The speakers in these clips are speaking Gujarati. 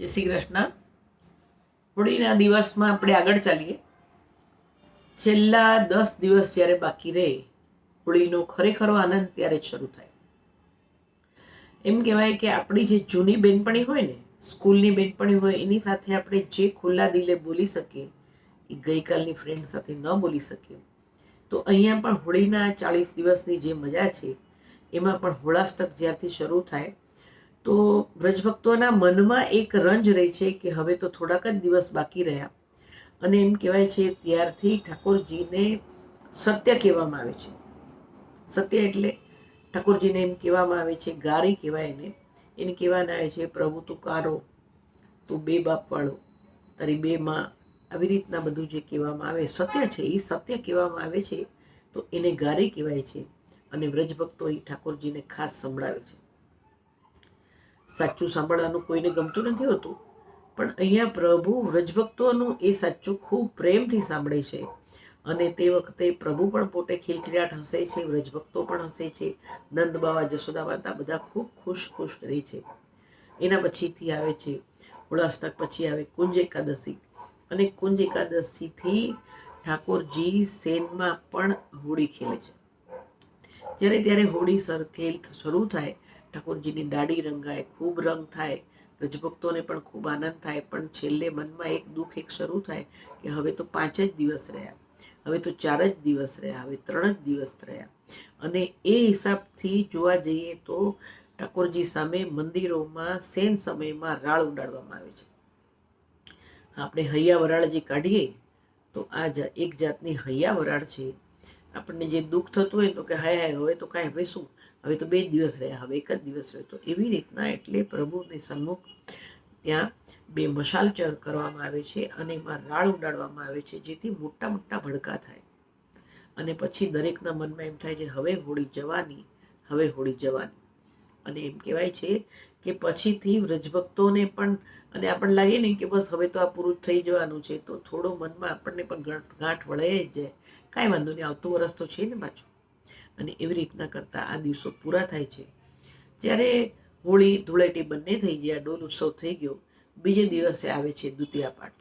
જય શ્રી કૃષ્ણ. હોળીના દિવસમાં આપણે આગળ ચાલીએ. છેલ્લા 10 દિવસ જ્યારે બાકી રહે, હોળીનો ખરેખરો આનંદ ત્યારે જ શરૂ થાય. એમ કહેવાય કે આપણી જે જૂની બેનપણી હોય ને, સ્કૂલની બેનપણી હોય, એની સાથે આપણે જે ખુલ્લા દિલે બોલી શકીએ એ ગઈકાલની ફ્રેન્ડ સાથે ન બોલી શકીએ. તો અહીંયા પણ હોળીના 40 દિવસની જે મજા છે, એમાં પણ હોળાષ્ટક જ્યારથી શરૂ થાય તો વ્રજભક્તોના મનમાં એક રંજ રહે છે કે હવે તો થોડાક જ દિવસ બાકી રહ્યા. અને એમ કહેવાય છે ત્યારથી ઠાકોરજીને સત્ય કહેવામાં આવે છે. સત્ય એટલે ઠાકોરજીને એમ કહેવામાં આવે છે, ગારી કહેવાય એને કહેવાના આવે છે પ્રભુ તું કારો, તું બે બાપ વાળો, તારી બે માં, આવી રીતના બધું જે કહેવામાં આવે સત્ય છે, એ સત્ય કહેવામાં આવે છે. તો એને ગારી કહેવાય છે. અને વ્રજભક્તો એ ઠાકોરજીને ખાસ સંભળાવે છે. સાચું સાંભળવાનું કોઈને ગમતું નથી હોતું, પણ અહીંયા પ્રભુ વ્રજભક્તોનું એ સાચું ખૂબ પ્રેમથી સાંભળે છે. અને તે વખતે પ્રભુ પણ પોતે ખિલખિલાટ હસે છે, વ્રજભક્તો પણ હસે છે, નંદ બાવા, જશોદા માતા બધા ખૂબ ખુશ રહે છે. એના પછીથી આવે છે હોળાષ્ટક, પછી આવે કુંજ એકાદશી. અને કુંજ એકાદશીથી ઠાકોરજી સેનમાં પણ હોળી ખેલે છે. ત્યારે હોળી ખેલ શરૂ થાય, ઠાકોરજીની દાઢી રંગાય, ખૂબ રંગ થાય, વ્રજભક્તોને પણ ખૂબ આનંદ થાય. પણ છેલ્લે મનમાં એક દુઃખ એક શરૂ થાય કે હવે તો 5 જ દિવસ રહ્યા, હવે તો 4 જ દિવસ રહ્યા, હવે 3 જ દિવસ રહ્યા. અને એ હિસાબથી જોવા જઈએ તો ઠાકોરજી સામે મંદિરોમાં સેન સમયમાં રાળ ઉડાડવામાં આવે છે. આપણે હૈયા વરાળ જે કાઢીએ તો આ એક જાતની હૈયા વરાળ છે. આપણને જે દુઃખ થતું હોય તો કે હાય હવે તો કાંઈ, હવે શું, હવે તો 2 દિવસ રહ્યા, હવે 1 જ દિવસ રહ્યો. તો એવી રીતના એટલે પ્રભુની સન્મુખ ત્યાં 2 મશાલ કરવામાં આવે છે અને એમાં રાળ ઉડાડવામાં આવે છે, જેથી મોટા મોટા ભડકા થાય. અને પછી દરેકના મનમાં એમ થાય છે હવે હોળી જવાની, હવે હોળી જવાની. અને એમ કહેવાય છે કે પછીથી વ્રજભક્તોને પણ, અને આપણને લાગે ને કે બસ હવે તો આ પૂરું થઈ જવાનું છે, તો થોડો મનમાં આપણને પણ ગાંઠ વળાઈ જ જાય, કાંઈ વાંધો નહીં, આવતું વરસ તો છે ને પાછું. અને એવી રીતના કરતા આ દિવસો પૂરા થાય છે. જ્યારે હોળી ધૂળેટી બંને થઈ ગયા, ડોલ ઉત્સવ થઈ ગયો, બીજે દિવસે આવે છે દ્વિતીયા પાઠ.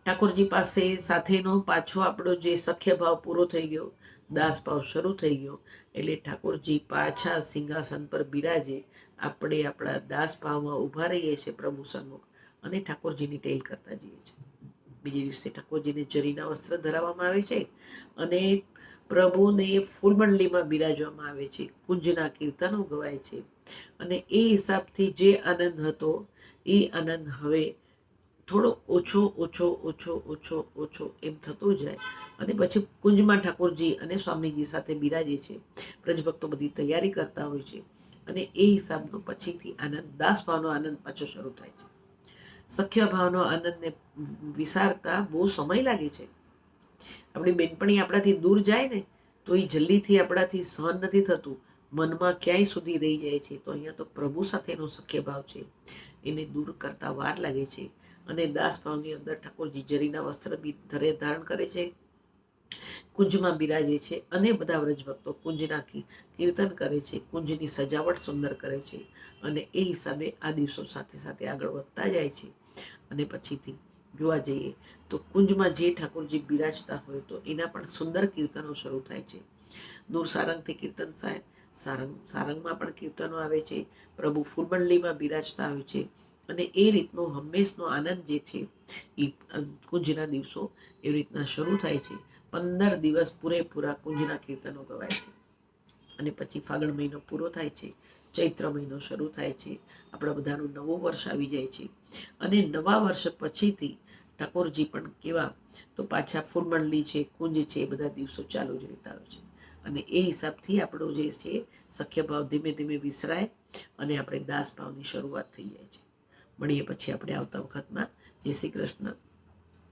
ઠાકોરજી પાસે સાથેનો પાછો આપણો જે સખ્ય ભાવ પૂરો થઈ ગયો, દાસ ભાવ શરૂ થઈ ગયો. એટલે ઠાકોરજી પાછા સિંહાસન પર બિરાજે, આપણે આપણા દાસ ભાવમાં ઊભા રહીએ છીએ પ્રભુ સન્મુખ અને ઠાકોરજીની ટેલ કરતા જઈએ છીએ. બીજે દિવસે ઠાકોરજીને જરીના વસ્ત્ર ધરાવવામાં આવે છે અને પ્રભુને ફૂલમંડલીમાં બિરાજવામાં આવે છે. કુંજના કીર્તનો ગવાય છે. અને એ હિસાબથી જે આનંદ હતો એ આનંદ હવે થોડો ઓછો એમ થતો જાય. અને પછી કુંજમાં ઠાકોરજી અને સ્વામીજી સાથે બિરાજે છે. વ્રજભક્તો બધી તૈયારી કરતા હોય છે અને એ હિસાબનો પછીથી આનંદ, દાસ ભાવનો આનંદ પાછો શરૂ થાય છે. સખ્ય ભાવનો આનંદને વિસારતા બહુ સમય લાગે છે. આપણી બેનપણી આપણાથી દૂર જાય ને તો એ જલ્દીથી આપણાથી સહન નથી થતું, મનમાં ક્યાંય સુધી રહી જાય છે. તો અહીંયા તો પ્રભુ સાથેનો સખ્ય ભાવ છે, એને દૂર કરતા વાર લાગે છે. અને દાસ ભાવની અંદર ઠાકોરજી જરીના વસ્ત્ર ધારણ કરે છે, કુંજમાં બિરાજે છે અને બધા વ્રજભક્તો કુંજના કીર્તન કરે છે, કુંજની સજાવટ સુંદર કરે છે. અને એ હિસાબે આ દિવસો સાથે સાથે આગળ વધતા જાય છે. અને પછીથી જોવા જઈએ તો કુંજમાં જે ઠાકોરજી બિરાજતા હોય તો એના પણ સુંદર કીર્તનો શરૂ થાય છે. દૂર સારંગથી કીર્તન થાય, સારંગમાં પણ કીર્તનો આવે છે. પ્રભુ ફૂલમંડલીમાં બિરાજતા હોય છે. અને એ રીતનો હંમેશનો આનંદ જે છે એ કુંજના દિવસો એવી રીતના શરૂ થાય છે. 15 દિવસ પૂરેપૂરા કુંજના કીર્તનો ગવાય છે. અને પછી ફાગણ મહિનો પૂરો થાય છે, ચૈત્ર મહિનો શરૂ થાય છે, આપણા બધાનું નવું વર્ષ આવી જાય છે. અને નવા વર્ષ પછીથી ઠાકોરજી પણ કેવા, તો પાછા ફૂલમંડલી છે, કુંજ છે, એ બધા દિવસો ચાલુ જ રહેતા હોય છે. અને એ હિસાબથી આપણો જે છે સખ્ય ભાવ ધીમે ધીમે વિસરાય અને આપણે દાસ ભાવની શરૂઆત થઈ જાય છે. મળીએ પછી આપણે આવતા વખતમાં. જય શ્રી કૃષ્ણ.